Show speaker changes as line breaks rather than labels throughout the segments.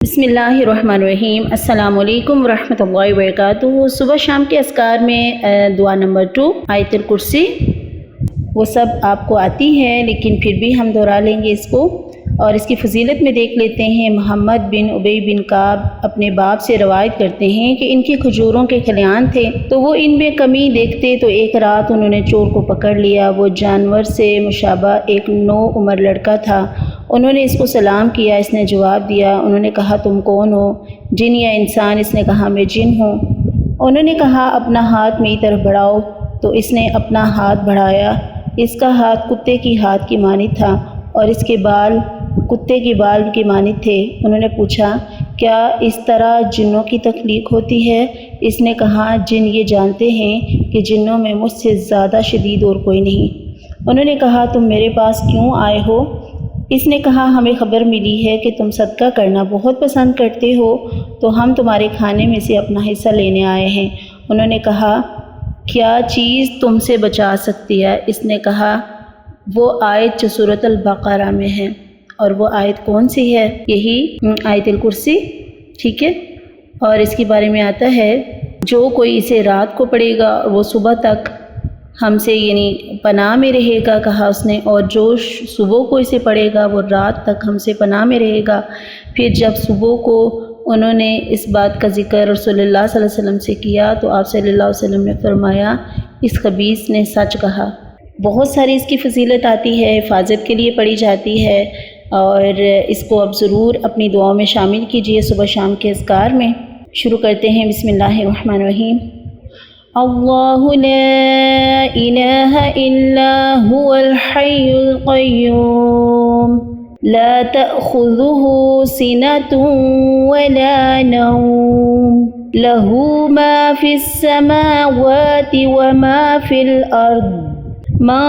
بسم اللہ الرحمن الرحیم۔ السلام علیکم ورحمۃ اللہ وبرکاتہ۔ صبح شام کے اذکار میں دعا نمبر 2 آیت الکرسی، وہ سب آپ کو آتی ہے لیکن پھر بھی ہم دہرا لیں گے اس کو، اور اس کی فضیلت میں دیکھ لیتے ہیں۔ محمد بن ابی بن کعب اپنے باپ سے روایت کرتے ہیں کہ ان کے کھجوروں کے کھلیان تھے، تو وہ ان میں کمی دیکھتے تو ایک رات انہوں نے چور کو پکڑ لیا۔ وہ جانور سے مشابہ ایک نو عمر لڑکا تھا۔ انہوں نے اس کو سلام کیا، اس نے جواب دیا۔ انہوں نے کہا تم کون ہو، جن یا انسان؟ اس نے کہا میں جن ہوں۔ انہوں نے کہا اپنا ہاتھ میری طرف بڑھاؤ، تو اس نے اپنا ہاتھ بڑھایا۔ اس کا ہاتھ کتے کی ہاتھ کی مانند تھا اور اس کے بال کتے کے بال کی مانند تھے۔ انہوں نے پوچھا کیا اس طرح جنوں کی تخلیق ہوتی ہے؟ اس نے کہا جن یہ جانتے ہیں کہ جنوں میں مجھ سے زیادہ شدید اور کوئی نہیں۔ انہوں نے کہا تم میرے پاس کیوں آئے ہو؟ اس نے کہا ہمیں خبر ملی ہے کہ تم صدقہ کرنا بہت پسند کرتے ہو، تو ہم تمہارے کھانے میں سے اپنا حصہ لینے آئے ہیں۔ انہوں نے کہا کیا چیز تم سے بچا سکتی ہے؟ اس نے کہا وہ آیت جو سورۃ البقرہ میں ہے۔ اور وہ آیت کون سی ہے؟ یہی آیت الکرسی، ٹھیک ہے۔ اور اس کے بارے میں آتا ہے جو کوئی اسے رات کو پڑھے گا وہ صبح تک ہم سے یعنی پناہ میں رہے گا، کہا اس نے، اور جو صبح کو اسے پڑھے گا وہ رات تک ہم سے پناہ میں رہے گا۔ پھر جب صبح کو انہوں نے اس بات کا ذکر رسول اللہ صلی اللہ علیہ وسلم سے کیا تو آپ صلی اللہ علیہ وسلم نے فرمایا اس خبیث نے سچ کہا۔ بہت ساری اس کی فضیلت آتی ہے، حفاظت کے لیے پڑھی جاتی ہے، اور اس کو اب ضرور اپنی دعاؤں میں شامل کیجئے صبح شام کے اذکار میں۔ شروع کرتے ہیں بسم اللہ الرحمن الرحیم۔ اللہ لا الہ الا هو الحی القیوم لا تأخذه سنة ولا نوم له ما في السماوات وما في الأرض من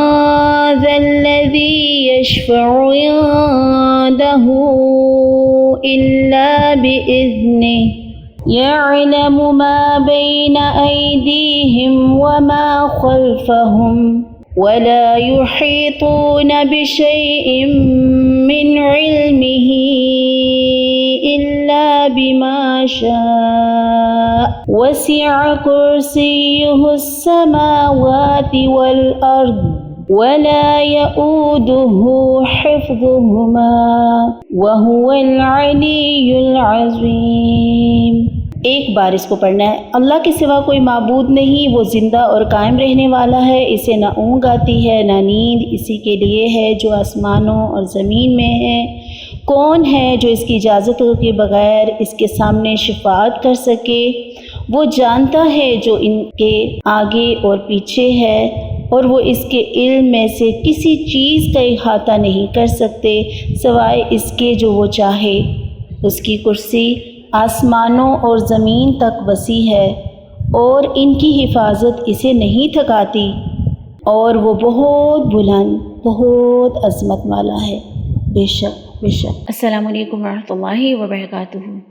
ذا الذي يشفع عنده إلا بإذنه يعلم ما بين أيديهم وما خلفهم ولا يحيطون بشيء من علمه إلا بما شاء وسع كرسيه السماوات والأرض ولا يؤوده حفظهما وهو العلي العظيم۔ ایک بار اس کو پڑھنا ہے۔ اللہ کے سوا کوئی معبود نہیں، وہ زندہ اور قائم رہنے والا ہے، اسے نہ اونگ آتی ہے نہ نیند، اسی کے لیے ہے جو آسمانوں اور زمین میں ہے۔ کون ہے جو اس کی اجازت کے بغیر اس کے سامنے شفاعت کر سکے؟ وہ جانتا ہے جو ان کے آگے اور پیچھے ہے، اور وہ اس کے علم میں سے کسی چیز کا احاطہ نہیں کر سکتے سوائے اس کے جو وہ چاہے۔ اس کی کرسی آسمانوں اور زمین تک وسیع ہے اور ان کی حفاظت اسے نہیں تھکاتی، اور وہ بہت بلند بہت عظمت والا ہے، بے شک بے شک۔ السلام علیکم ورحمۃ اللہ وبرکاتہ۔